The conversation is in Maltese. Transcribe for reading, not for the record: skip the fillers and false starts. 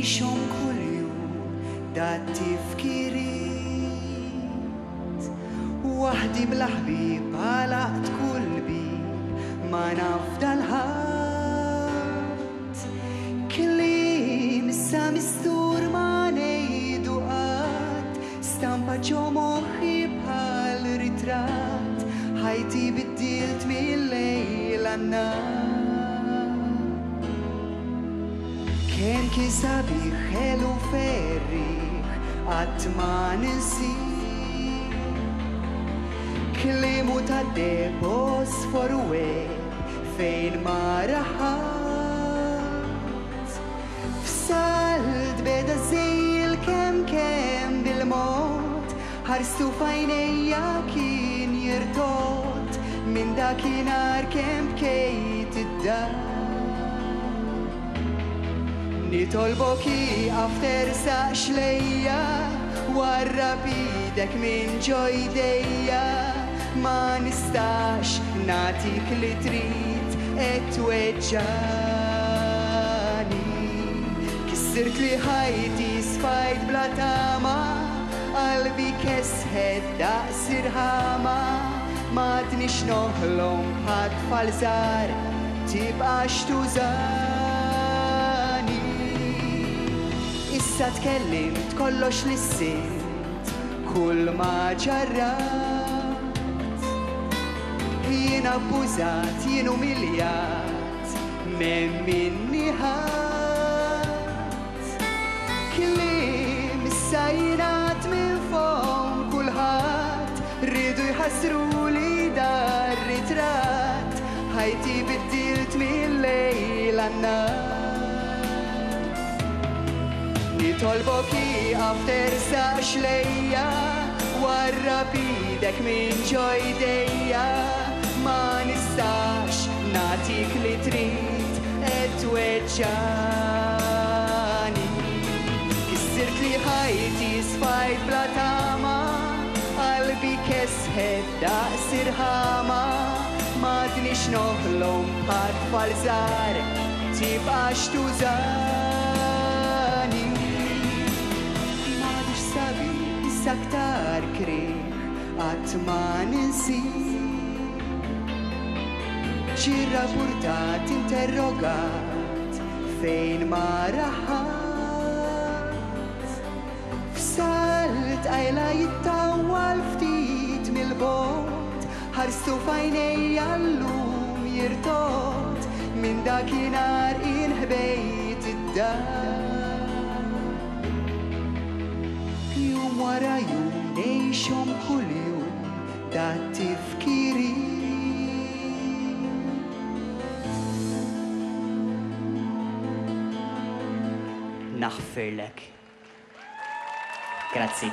nejxom kuljum dat tifkiriet waħdi bl-ħbib għalaqt kull bib ma nafdal ħadd kliem issa mistur ma ngħidu qatt stampa ġo moħħi bħal ritratt ħajti biddilt mill-lejl għan-nar kien kien sabiħ ħelu ferriħ qatt ma ninsih kliemu ta' debos forweb fejn ma raħat f'salt beda żejl kemm bil-mod ħarstu f'għajnejja kien jirtot minn dakinhar kemm bkejt id-dar nitolbok ieqaf tersaq xlejja warrab idek minn ġo jdejja ma nistax nagħtik li trid qed tweġġani kissirt li ħajti sfajt bla tama qalbi kesħed daqs irħama m'għadniex noħlom bħat-tfal żgħar tibqax tużani issa tkellimt kollox li ssimt kull ma ġarrat jien abbużat jien umiljat m'hemm minni ħadd kliem issa jingħad minn fuq kulħadd rridu jħassruli dar ritratt ħajti biddilt mill-lejl għan-nar nitolbok ieqaf tersaq xlejja warrab idek minn ġo jdejja ma nistax nagħtik li trid qed tweġġani kissirt li ħajti sfajt bla tama qalbi kesħed daqs irħama m'għadniex noħlom bħat-tfal żgħar tibqax tużani m'għadix sabiħ issa aktar krieħ qatt ma ninsih ġie rrappurtat interrogat fejn ma raħat f'salt għajla jittawwal ftit mill-bogħod ħarstu f'għajnejja llum jirtot minn dakinhar inħbejt id-dar jum wara jum ngħixhom kuljum dat tifkiriet naħfirlek. Grazzi.